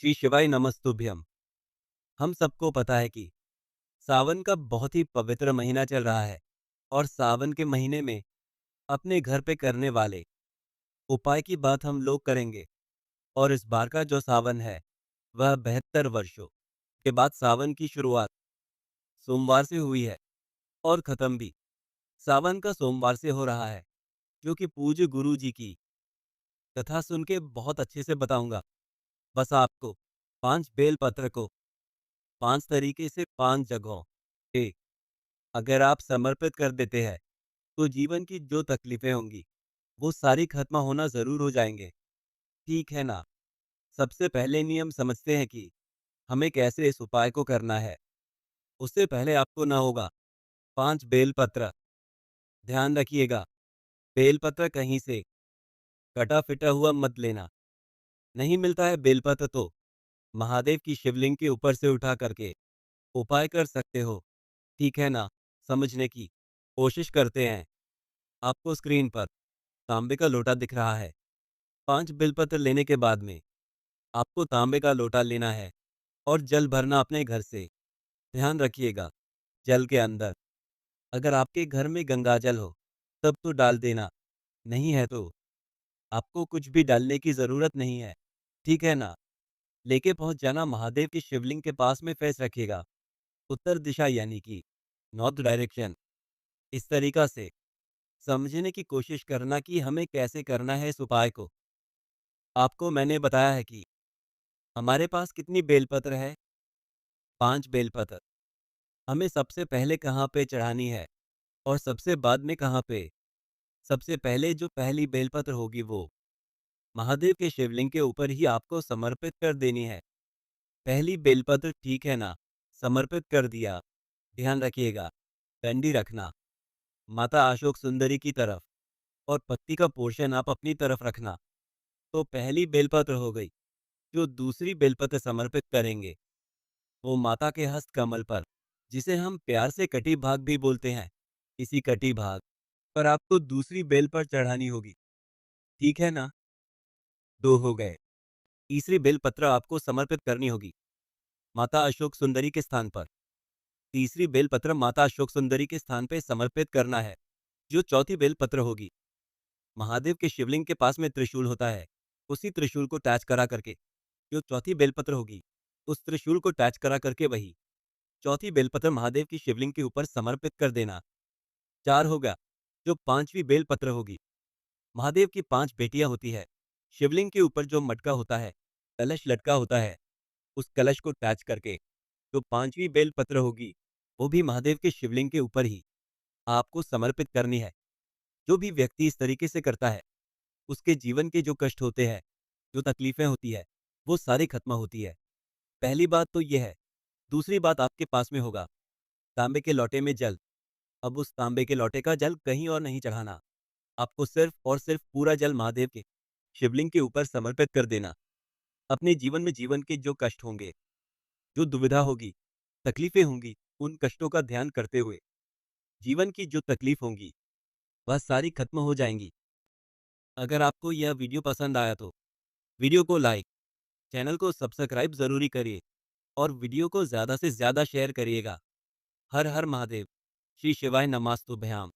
श्री शिवाय नमस्तुभ्यम। हम सबको पता है कि सावन का बहुत ही पवित्र महीना चल रहा है और सावन के महीने में अपने घर पे करने वाले उपाय की बात हम लोग करेंगे। और इस बार का जो सावन है वह 72 वर्षों के बाद सावन की शुरुआत सोमवार से हुई है और खत्म भी सावन का सोमवार से हो रहा है, जो कि पूज्य गुरु जी की कथा सुन के बहुत अच्छे से बताऊंगा। बस आपको 5 बेल पत्र को 5 तरीके से 5 जगहों पे अगर आप समर्पित कर देते हैं तो जीवन की जो तकलीफें होंगी वो सारी खत्म होना जरूर हो जाएंगे। ठीक है ना। सबसे पहले नियम समझते हैं कि हमें कैसे इस उपाय को करना है। उससे पहले आपको ना होगा 5 बेलपत्र। ध्यान रखिएगा, बेलपत्र कहीं से कटा फिटा हुआ मत लेना। नहीं मिलता है बेलपत्र तो महादेव की शिवलिंग के ऊपर से उठा करके उपाय कर सकते हो। ठीक है ना। समझने की कोशिश करते हैं। आपको स्क्रीन पर तांबे का लोटा दिख रहा है। 5 बेलपत्र लेने के बाद में आपको तांबे का लोटा लेना है और जल भरना अपने घर से। ध्यान रखिएगा, जल के अंदर अगर आपके घर में गंगा जल हो तब तो डाल देना, नहीं है तो आपको कुछ भी डालने की ज़रूरत नहीं है। ठीक है ना। लेके पहुंच जाना महादेव की शिवलिंग के पास में फेस रखिएगा उत्तर दिशा, यानी कि नॉर्थ डायरेक्शन। इस तरीका से समझने की कोशिश करना कि हमें कैसे करना है इस उपाय को। आपको मैंने बताया है कि हमारे पास कितनी बेलपत्र है। 5 बेलपत्र। हमें सबसे पहले कहाँ पे चढ़ानी है और सबसे बाद में कहाँ पे। सबसे पहले जो पहली बेलपत्र होगी वो महादेव के शिवलिंग के ऊपर ही आपको समर्पित कर देनी है। पहली बेलपत्र, ठीक है ना, समर्पित कर दिया। ध्यान रखिएगा, डंडी रखना माता अशोक सुंदरी की तरफ और पत्ती का पोर्शन आप अपनी तरफ रखना। तो पहली बेलपत्र हो गई। जो दूसरी बेलपत्र समर्पित करेंगे वो माता के हस्त कमल पर, जिसे हम प्यार से कटी भाग भी बोलते हैं, इसी कटी भाग पर आपको दूसरी बेल पर चढ़ानी होगी। ठीक है ना। 2 हो गए। तीसरी बेल पत्र आपको समर्पित करनी होगी माता अशोक सुंदरी के स्थान पर। तीसरी बेल पत्र माता अशोक सुंदरी के स्थान पे समर्पित करना है। जो चौथी बेल पत्र होगी, महादेव के शिवलिंग के पास में त्रिशूल होता है, उसी त्रिशूल को टैच करा करके जो चौथी बेलपत्र होगी उस त्रिशूल को टैच करा करके वही चौथी बेलपत्र महादेव की शिवलिंग के ऊपर समर्पित कर देना। 4 हो गया। जो पांचवी बेलपत्र होगी, महादेव की 5 बेटियां होती है। शिवलिंग के ऊपर जो मटका होता है, कलश लटका होता है, उस कलश को टैच करके जो पांचवी बेलपत्र होगी वो भी महादेव के शिवलिंग के ऊपर ही आपको समर्पित करनी है। जो भी व्यक्ति इस तरीके से करता है उसके जीवन के जो कष्ट होते हैं, जो तकलीफें होती है, वो सारी खत्म होती है। पहली बात तो यह है। दूसरी बात, आपके पास में होगा तांबे के लोटे में जल। अब उस तांबे के लोटे का जल कहीं और नहीं चढ़ाना। आपको सिर्फ और सिर्फ पूरा जल महादेव के शिवलिंग के ऊपर समर्पित कर देना। अपने जीवन में जीवन के जो कष्ट होंगे, जो दुविधा होगी, तकलीफें होंगी, उन कष्टों का ध्यान करते हुए जीवन की जो तकलीफ होंगी वह सारी खत्म हो जाएंगी। अगर आपको यह वीडियो पसंद आया तो वीडियो को लाइक, चैनल को सब्सक्राइब जरूरी करिए और वीडियो को ज़्यादा से ज़्यादा शेयर करिएगा। हर हर महादेव। श्री शिवाय नमस्तुभ्याम।